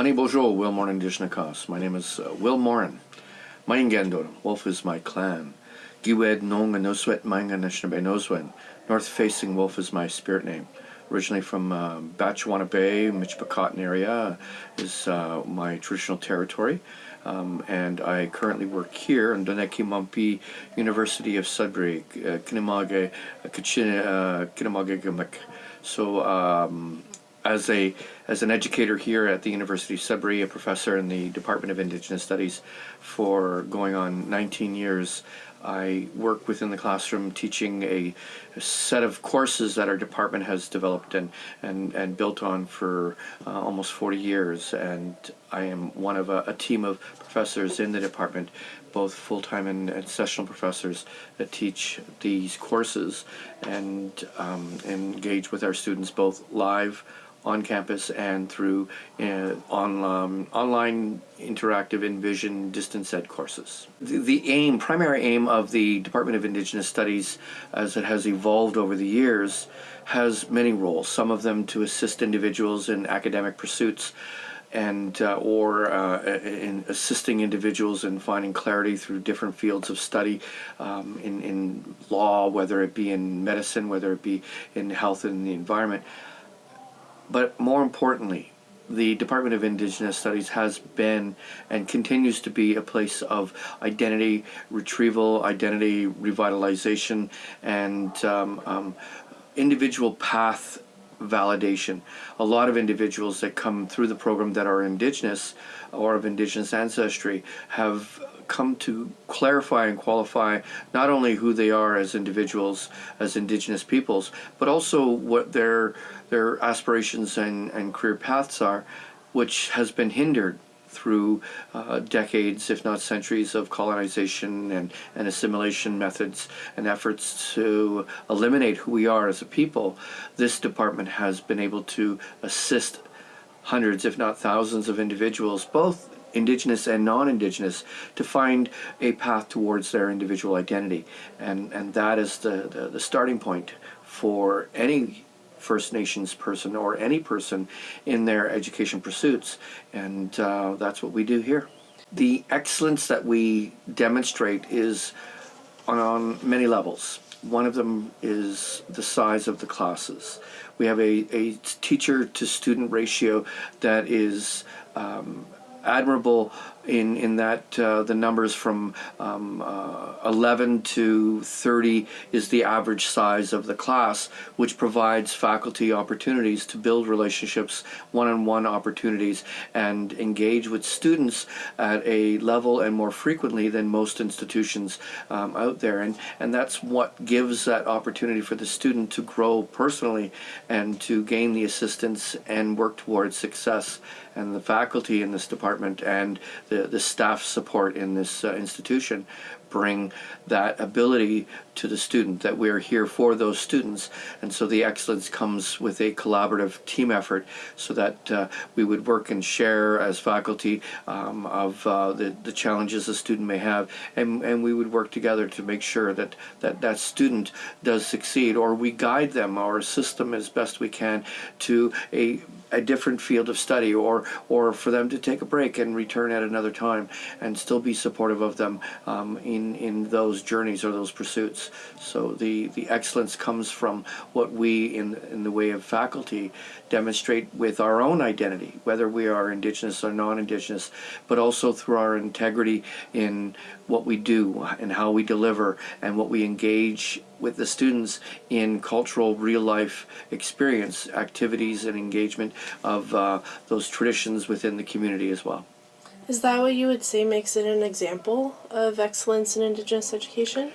Ani bonjour, Will Morin Indigenous. My name is Will Morin. Maingandor, Wolf is my clan. Giwed Nong and Noswet Manga Nishnabe Noswen. North facing Wolf is my spirit name. Originally from Batchewana Bay, Michipicoten area is my traditional territory. And I currently work here in Duneki Mumpi, University of Sudbury, Kinamage Gamek. So as an educator here at the University of Sudbury, a professor in the Department of Indigenous Studies for going on 19 years, I work within the classroom teaching a set of courses that our department has developed and built on for almost 40 years. And I am one of a team of professors in the department, both full-time and sessional professors that teach these courses and engage with our students both live on campus and through online interactive Envision distance ed courses. The primary aim of the Department of Indigenous Studies, as it has evolved over the years, has many roles. Some of them to assist individuals in academic pursuits and in assisting individuals in finding clarity through different fields of study in law, whether it be in medicine, whether it be in health and the environment. But more importantly, the Department of Indigenous Studies has been and continues to be a place of identity retrieval, identity revitalization, and individual path validation. A lot of individuals that come through the program that are Indigenous or of Indigenous ancestry have come to clarify and qualify not only who they are as individuals, as Indigenous peoples, but also what their aspirations and career paths are, which has been hindered through decades, if not centuries, of colonization and assimilation methods and efforts to eliminate who we are as a people. This department has been able to assist hundreds, if not thousands, of individuals, both Indigenous and non-Indigenous, to find a path towards their individual identity. And that is the starting point for any First Nations person or any person in their education pursuits. And that's what we do here. The excellence that we demonstrate is on many levels. One of them is the size of the classes. We have a teacher-to-student ratio that is admirable in that the numbers from 11 to 30 is the average size of the class, which provides faculty opportunities to build relationships, one-on-one opportunities, and engage with students at a level and more frequently than most institutions out there. And that's what gives that opportunity for the student to grow personally and to gain the assistance and work towards success. And the faculty in this department and the staff support in this institution bring that ability to the student, that we're here for those students. And so the excellence comes with a collaborative team effort so that we would work and share as faculty of the challenges a student may have, and we would work together to make sure that student does succeed, or we guide them or assist them as best we can to a different field of study, or for them to take a break and return at another time, and still be supportive of them in those journeys or those pursuits. So the excellence comes from what we in the way of faculty demonstrate with our own identity, whether we are Indigenous or non-Indigenous, but also through our integrity in what we do and how we deliver and what we engage with the students in cultural real-life experience, activities and engagement of those traditions within the community as well. Is that what you would say makes it an example of excellence in Indigenous education?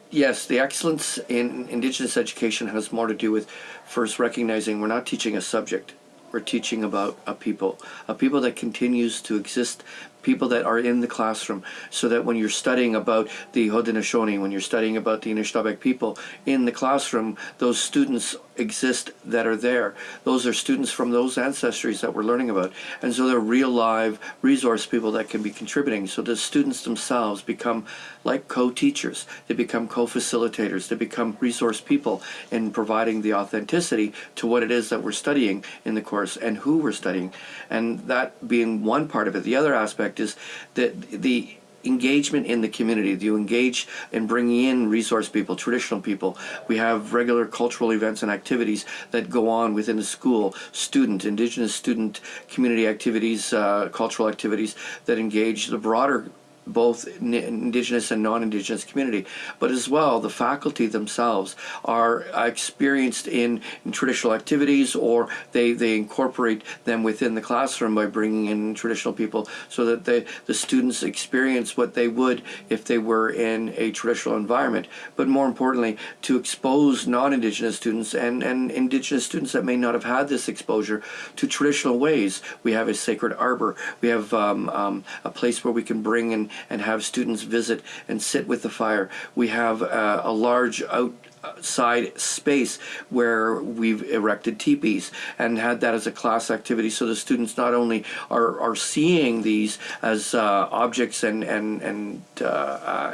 Yes, the excellence in Indigenous education has more to do with first recognizing we're not teaching a subject, we're teaching about a people that continues to exist people that are in the classroom, so that when you're studying about the Haudenosaunee, when you're studying about the Anishinaabe people in the classroom, those students exist that are there. Those are students from those ancestries that we're learning about. And so they're real live resource people that can be contributing. So the students themselves become like co-teachers. They become co-facilitators. They become resource people in providing the authenticity to what it is that we're studying in the course and who we're studying. And that being one part of it. The other aspect is that the engagement in the community. You engage in bringing in resource people, traditional people. We have regular cultural events and activities that go on within the school, Indigenous student community activities, cultural activities that engage the broader both Indigenous and non-Indigenous community, but as well the faculty themselves are experienced in traditional activities, or they incorporate them within the classroom by bringing in traditional people, so that the students experience what they would if they were in a traditional environment. But more importantly, to expose non-Indigenous students and Indigenous students that may not have had this exposure to traditional ways. We have a sacred arbor. We have a place where we can bring in and have students visit and sit with the fire. We have a large outside space where we've erected teepees and had that as a class activity, so the students not only are seeing these as objects and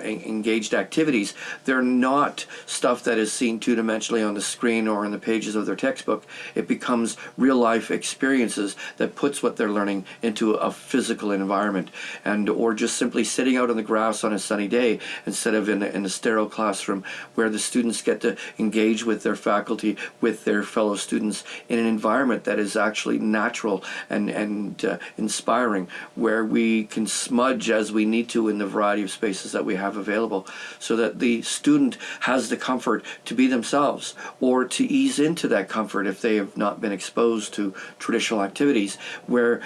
engaged activities, they're not stuff that is seen two-dimensionally on the screen or in the pages of their textbook. It becomes real life experiences that puts what they're learning into a physical environment, and or just simply sitting out on the grass on a sunny day instead of in a sterile classroom, where the students get to engage with their faculty, with their fellow students in an environment that is actually natural and inspiring, where we can smudge as we need to in the variety of spaces that we have available, so that the student has the comfort to be themselves, or to ease into that comfort if they have not been exposed to traditional activities, where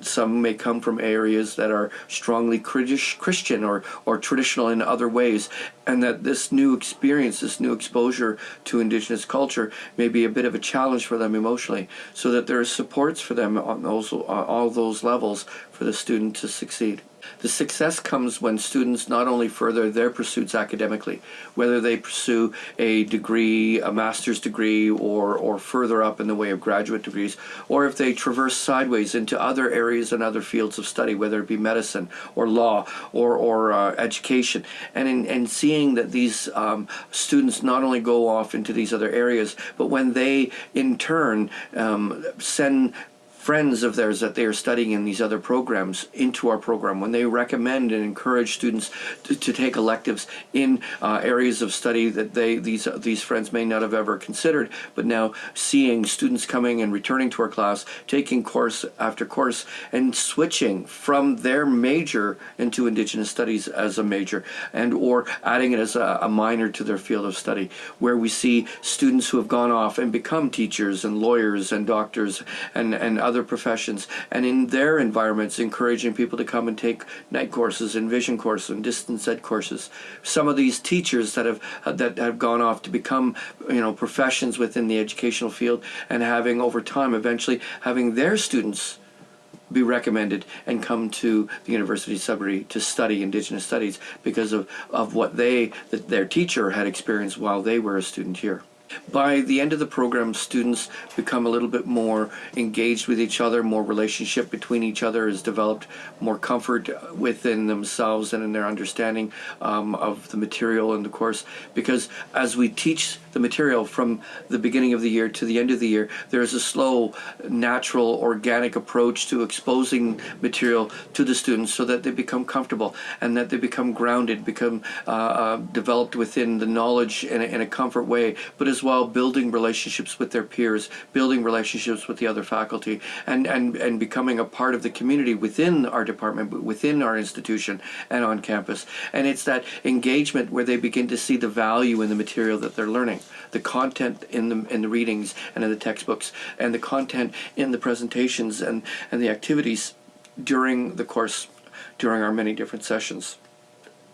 some may come from areas that are strongly Christian or traditional in other ways, and that this new experience, this new exposure to Indigenous culture may be a bit of a challenge for them emotionally, so that there are supports for them on all those levels for the student to succeed. The success comes when students not only further their pursuits academically, whether they pursue a degree, a master's degree, or further up in the way of graduate degrees, or if they traverse sideways into other areas and other fields of study, whether it be medicine or law or education, and in seeing that these students not only go off into these other areas, but when they in turn send friends of theirs that they are studying in these other programs into our program, when they recommend and encourage students to take electives in areas of study that these friends may not have ever considered, but now seeing students coming and returning to our class, taking course after course, and switching from their major into Indigenous Studies as a major, and or adding it as a minor to their field of study, where we see students who have gone off and become teachers and lawyers and doctors and other professions, and in their environments encouraging people to come and take night courses and vision courses and distance ed courses. Some of these teachers that have gone off to become professions within the educational field, and having over time eventually having their students be recommended and come to the University of Sudbury to study Indigenous Studies because of what their teacher had experienced while they were a student here. By the end of the program, students become a little bit more engaged with each other, more relationship between each other is developed, more comfort within themselves and in their understanding of the material in the course. Because as we teach the material from the beginning of the year to the end of the year, there is a slow, natural, organic approach to exposing material to the students so that they become comfortable and that they become grounded, become developed within the knowledge in a comfort way, but as well building relationships with their peers, building relationships with the other faculty, and becoming a part of the community within our department, within our institution and on campus. And it's that engagement where they begin to see the value in the material that they're learning, the content in the readings and in the textbooks, and the content in the presentations and the activities during the course, during our many different sessions.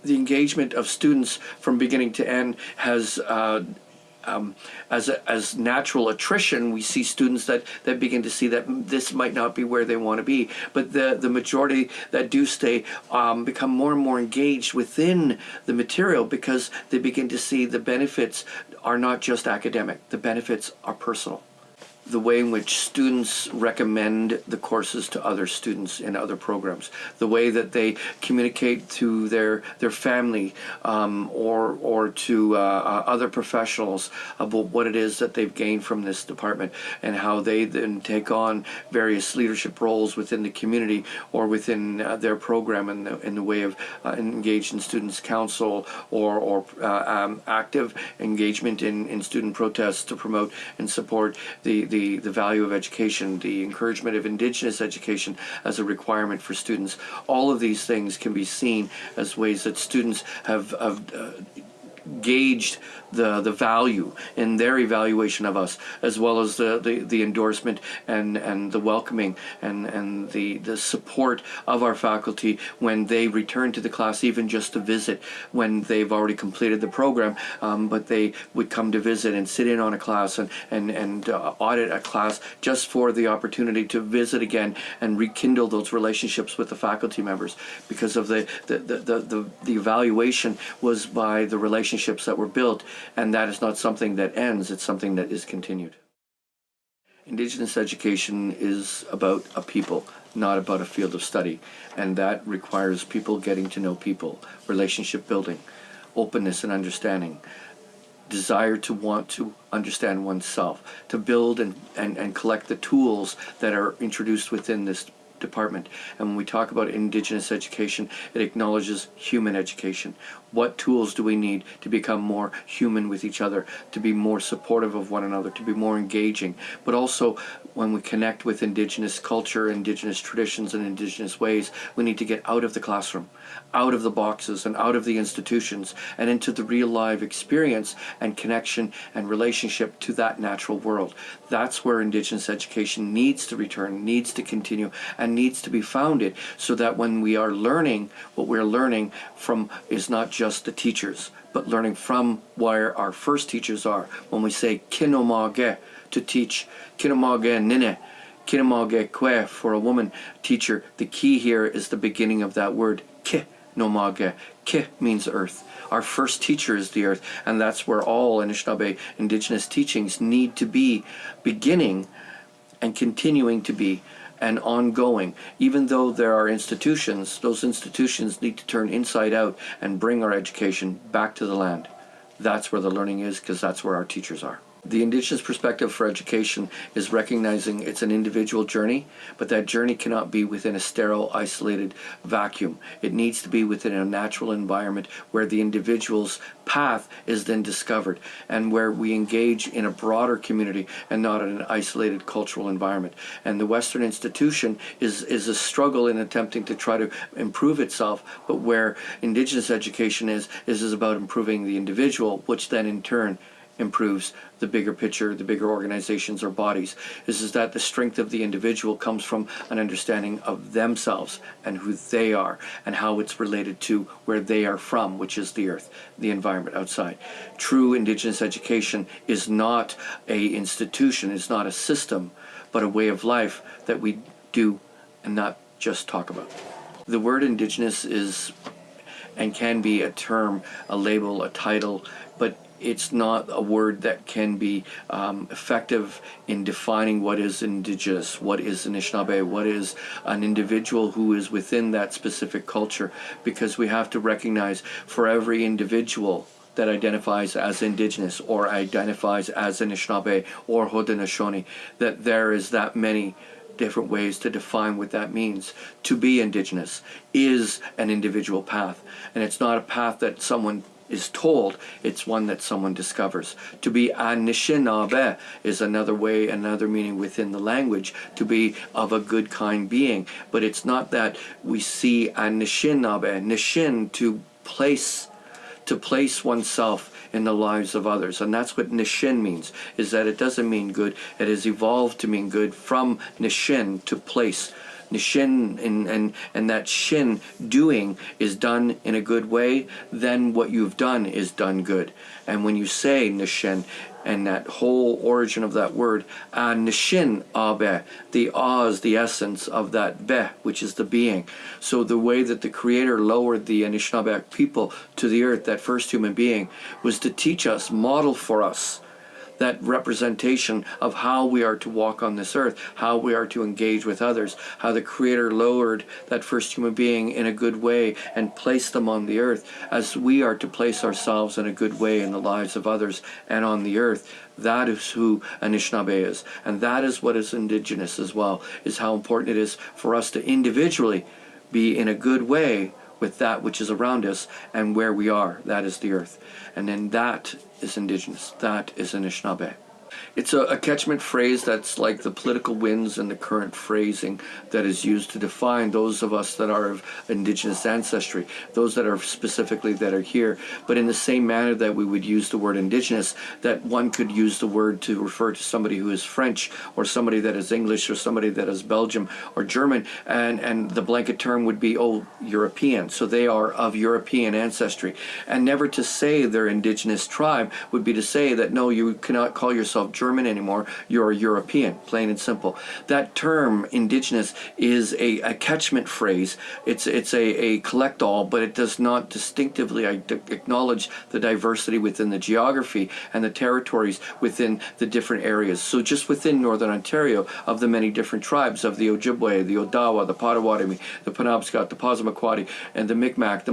The engagement of students from beginning to end has as natural attrition, we see students that begin to see that this might not be where they want to be. But the majority that do stay become more and more engaged within the material, because they begin to see the benefits are not just academic. The benefits are personal. The way in which students recommend the courses to other students in other programs, the way that they communicate to their family or to other professionals about what it is that they've gained from this department, and how they then take on various leadership roles within the community or within their program in the way of engaged in students' council or active engagement in student protests to promote and support the value of education, the encouragement of Indigenous education as a requirement for students. All of these things can be seen as ways that students have gauged the value in their evaluation of us, as well as the endorsement and the welcoming and the support of our faculty when they return to the class, even just to visit when they've already completed the program, but they would come to visit and sit in on a class and audit a class just for the opportunity to visit again and rekindle those relationships with the faculty members, because of the evaluation was by the relationships that were built. And that is not something that ends, it's something that is continued. Indigenous education is about a people, not about a field of study. And that requires people getting to know people, relationship building, openness and understanding, desire to want to understand oneself, to build and collect the tools that are introduced within this department. And when we talk about Indigenous education, it acknowledges human education. What tools do we need to become more human with each other, to be more supportive of one another, to be more engaging? But also, when we connect with Indigenous culture, Indigenous traditions, and Indigenous ways, we need to get out of the classroom, out of the boxes, and out of the institutions, and into the real live experience and connection and relationship to that natural world. That's where Indigenous education needs to return, needs to continue, and needs to be founded, so that when we are learning, what we're learning from is not just the teachers, but learning from where our first teachers are. When we say kinomage, to teach, kinomage nine, kinomage kwe, for a woman teacher, the key here is the beginning of that word, ki nomage. Ki means earth. Our first teacher is the earth, and that's where all Anishinaabe Indigenous teachings need to be beginning and continuing to be and ongoing. Even though there are institutions, those institutions need to turn inside out and bring our education back to the land. That's where the learning is, because that's where our teachers are. The Indigenous perspective for education is recognizing it's an individual journey, but that journey cannot be within a sterile, isolated vacuum. It needs to be within a natural environment where the individual's path is then discovered, and where we engage in a broader community and not in an isolated cultural environment. And the Western institution is a struggle in attempting to try to improve itself, but where Indigenous education is about improving the individual, which then in turn improves the bigger picture, the bigger organizations or bodies. This is that the strength of the individual comes from an understanding of themselves and who they are and how it's related to where they are from, which is the earth, the environment outside. True Indigenous education is not a institution, it's not a system, but a way of life that we do and not just talk about. The word Indigenous is and can be a term, a label, a title, but it's not a word that can be effective in defining what is Indigenous, what is Anishinaabe, what is an individual who is within that specific culture, because we have to recognize for every individual that identifies as Indigenous or identifies as Anishinaabe or Haudenosaunee, that there is that many different ways to define what that means. To be Indigenous is an individual path, and it's not a path that someone is told, it's one that someone discovers. To be Anishinaabe is another way, another meaning within the language, to be of a good, kind being. But it's not that we see Anishinaabe, Nishin, to place oneself in the lives of others. And that's what Nishin means, is that it doesn't mean good. It has evolved to mean good from Nishin, to place. Nishin, and that shin, doing, is done in a good way, then what you've done is done good. And when you say Nishin, and that whole origin of that word, Nishin Abe, the Oz, the essence of that Be, which is the being. So the way that the Creator lowered the Anishinaabe people to the earth, that first human being, was to teach us, model for us, that representation of how we are to walk on this earth, how we are to engage with others, how the Creator lowered that first human being in a good way and placed them on the earth, as we are to place ourselves in a good way in the lives of others and on the earth. That is who Anishinaabe is. And that is what is Indigenous as well, is how important it is for us to individually be in a good way with that which is around us and where we are. That is the earth. And then that is Indigenous. That is Anishinaabe. It's a catchment phrase that's like the political winds and the current phrasing that is used to define those of us that are of Indigenous ancestry, those that are specifically that are here. But in the same manner that we would use the word Indigenous, that one could use the word to refer to somebody who is French, or somebody that is English, or somebody that is Belgium or German, and the blanket term would be, oh, European. So they are of European ancestry. And never to say they're Indigenous tribe would be to say that, no, you cannot call yourself German anymore, you're European, plain and simple. That term, Indigenous, is a catchment phrase. It's a collect-all, but it does not distinctively acknowledge the diversity within the geography and the territories within the different areas. So just within Northern Ontario, of the many different tribes of the Ojibwe, the Odawa, the Potawatomi, the Penobscot, the Passamaquoddy, and the Micmac,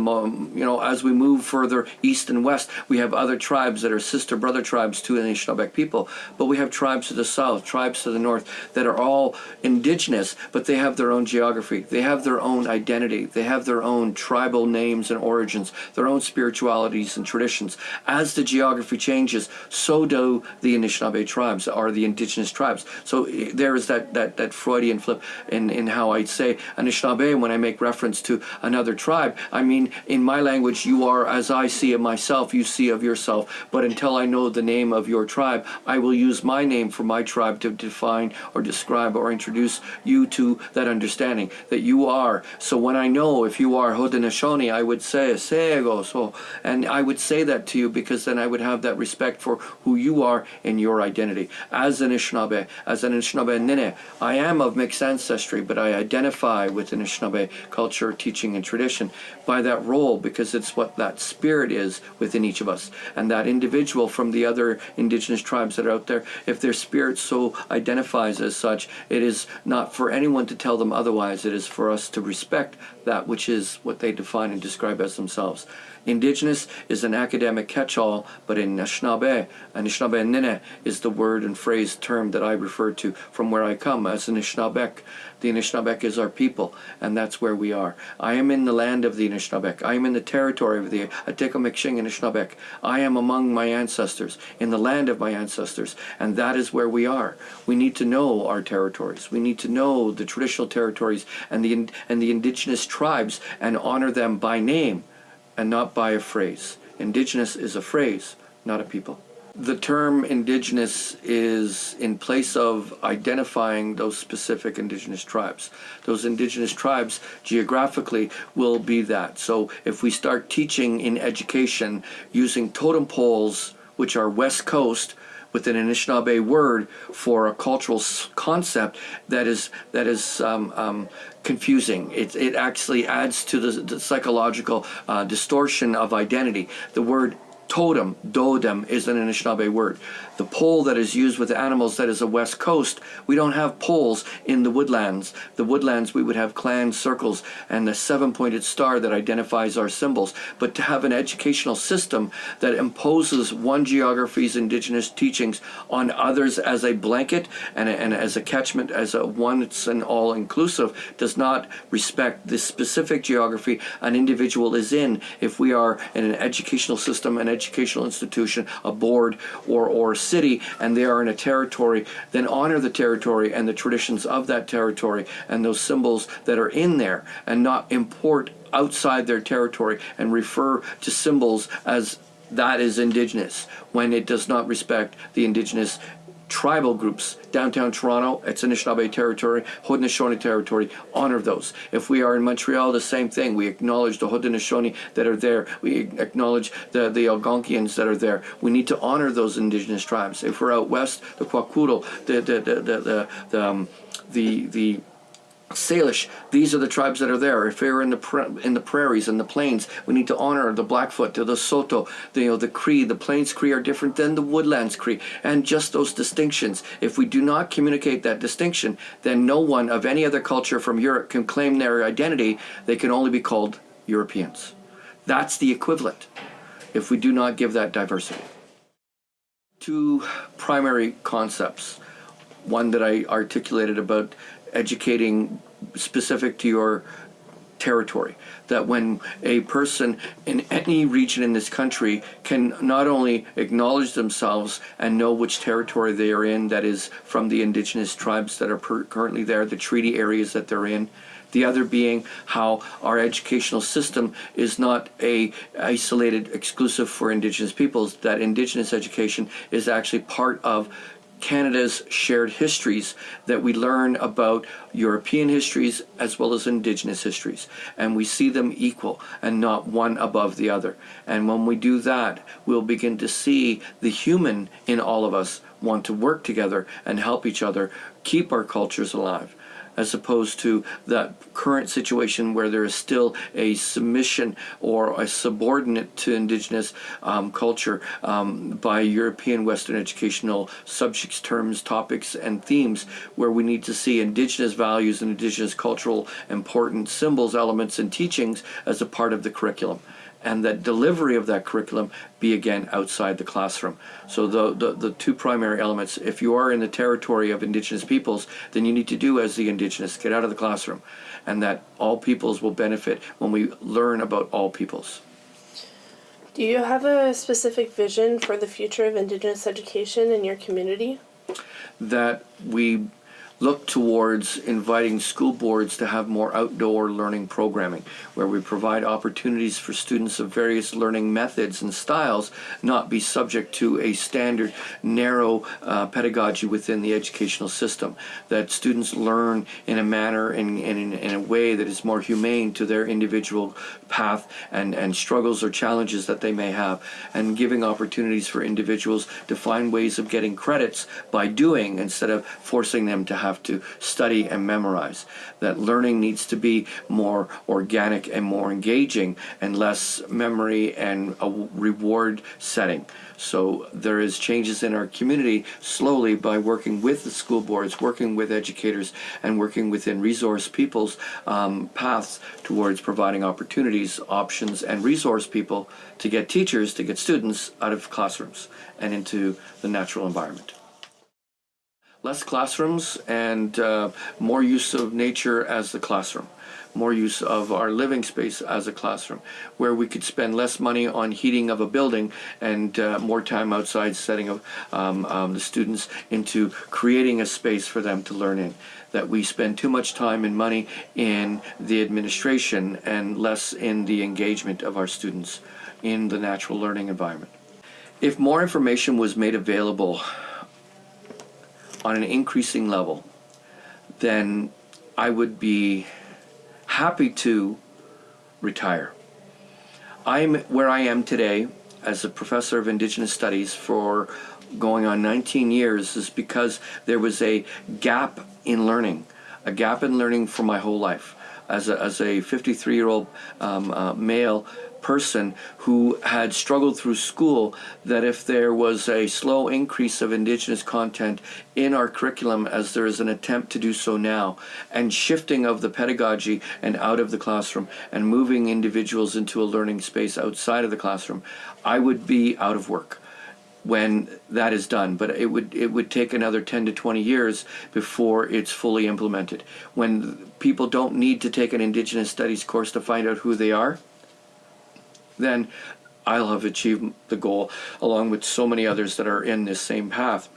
as we move further east and west, we have other tribes that are sister-brother tribes to the Anishinaabe people. But we have tribes to the south, tribes to the north, that are all Indigenous, but they have their own geography. They have their own identity. They have their own tribal names and origins, their own spiritualities and traditions. As the geography changes, so do the Anishinaabe tribes, or the Indigenous tribes. So there is that Freudian flip in how I say Anishinaabe when I make reference to another tribe. I mean, in my language, you are as I see of myself, you see of yourself. But until I know the name of your tribe, I will use my name for my tribe to define or describe or introduce you to that understanding that you are. So when I know if you are Haudenosaunee, I would say Sego, so, and I would say that to you because then I would have that respect for who you are in your identity. As an Anishinaabe Nene, I am of mixed ancestry, but I identify with Anishinaabe culture, teaching, and tradition by that role, because it's what that spirit is within each of us. And that individual from the other Indigenous tribes that are out there, if their spirit so identifies as such, it is not for anyone to tell them otherwise. It is for us to respect that which is what they define and describe as themselves. Indigenous is an academic catch-all, but in Anishinaabe Nene is the word and phrase term that I refer to from where I come as Anishinaabek. The Anishinaabek is our people, and that's where we are. I am in the land of the Anishinaabek. I am in the territory of the Atikomiksing Anishinaabek. I am among my ancestors, in the land of my ancestors, and that is where we are. We need to know our territories. We need to know the traditional territories and the Indigenous tribes and honor them by name and not by a phrase. Indigenous is a phrase, not a people. The term Indigenous is in place of identifying those specific Indigenous tribes. Those Indigenous tribes geographically will be that. So if we start teaching in education using totem poles, which are West Coast, with an Anishinaabe word for a cultural concept that is confusing. It actually adds to the psychological distortion of identity. The word totem, dodem, is an Anishinaabe word. The pole that is used with animals that is a West Coast, we don't have poles in the woodlands. The woodlands, we would have clan circles and the seven-pointed star that identifies our symbols. But to have an educational system that imposes one geography's Indigenous teachings on others as a blanket and as a catchment, as a once and all inclusive, does not respect the specific geography an individual is in. If we are in an educational system, an educational institution, a board, or city, and they are in a territory, then honor the territory and the traditions of that territory and those symbols that are in there, and not import outside their territory and refer to symbols as that is Indigenous when it does not respect the Indigenous tribal groups. Downtown Toronto, it's Anishinaabe territory, Haudenosaunee territory, honor those. If we are in Montreal, the same thing. We acknowledge the Haudenosaunee that are there. We acknowledge the Algonquians that are there. We need to honor those Indigenous tribes. If we're out west, the Kwakiutl, the Salish, these are the tribes that are there. If we're in the prairies and the plains, we need to honor the Blackfoot, the Saulteaux, the Cree. The Plains Cree are different than the Woodlands Cree, and just those distinctions. If we do not communicate that distinction, then no one of any other culture from Europe can claim their identity. They can only be called Europeans. That's the equivalent if we do not give that diversity. Two primary concepts. One that I articulated about educating specific to your territory, that when a person in any region in this country can not only acknowledge themselves and know which territory they are in, that is from the Indigenous tribes that are currently there, the treaty areas that they're in, the other being how our educational system is not a isolated exclusive for Indigenous peoples, that Indigenous education is actually part of Canada's shared histories, that we learn about European histories as well as Indigenous histories, and we see them equal and not one above the other. And when we do that, we'll begin to see the human in all of us want to work together and help each other keep our cultures alive, as opposed to that current situation where there is still a submission or a subordinate to Indigenous culture by European Western educational subjects, terms, topics, and themes, where we need to see Indigenous values and Indigenous cultural important symbols, elements, and teachings as a part of the curriculum, and that delivery of that curriculum be again outside the classroom. So the two primary elements, if you are in the territory of Indigenous peoples, then you need to do as the Indigenous, get out of the classroom, and that all peoples will benefit when we learn about all peoples. Do you have a specific vision for the future of Indigenous education in your community? That we look towards inviting school boards to have more outdoor learning programming, where we provide opportunities for students of various learning methods and styles not be subject to a standard narrow pedagogy within the educational system, that students learn in a manner and in a way that is more humane to their individual path and struggles or challenges that they may have, and giving opportunities for individuals to find ways of getting credits by doing instead of forcing them to have to study and memorize. That learning needs to be more organic and more engaging and less memory and a reward setting. So there is changes in our community slowly by working with the school boards, working with educators, and working within resource people's paths towards providing opportunities, options, and resource people to get teachers, to get students out of classrooms and into the natural environment. Less classrooms and more use of nature as the classroom. More use of our living space as a classroom, where we could spend less money on heating of a building and more time outside setting of the students into creating a space for them to learn in. That we spend too much time and money in the administration and less in the engagement of our students in the natural learning environment. If more information was made available on an increasing level, then I would be happy to retire. I'm where I am today as a professor of Indigenous Studies for going on 19 years is because there was a gap in learning for my whole life. As a 53-year-old male person who had struggled through school, that if there was a slow increase of Indigenous content in our curriculum, as there is an attempt to do so now, and shifting of the pedagogy and out of the classroom and moving individuals into a learning space outside of the classroom, I would be out of work when that is done. But it would take another 10 to 20 years before it's fully implemented. When people don't need to take an Indigenous Studies course to find out who they are, then I'll have achieved the goal, along with so many others that are in this same path.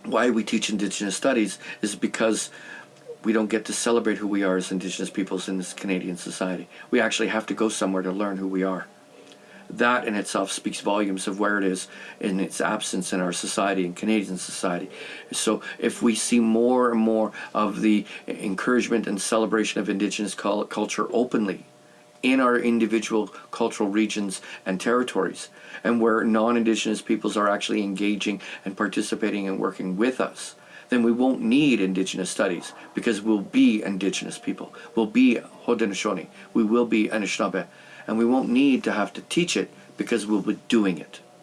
Why we teach Indigenous Studies is because we don't get to celebrate who we are as Indigenous peoples in this Canadian society. We actually have to go somewhere to learn who we are. that in itself speaks volumes of where it is in its absence in our society, in Canadian society. So if we see more and more of the encouragement and celebration of Indigenous culture openly in our individual cultural regions and territories, and where non-Indigenous peoples are actually engaging and participating and working with us, then we won't need Indigenous studies, because we'll be Indigenous people. We'll be Haudenosaunee. We will be Anishinaabe. And we won't need to have to teach it, because we'll be doing it.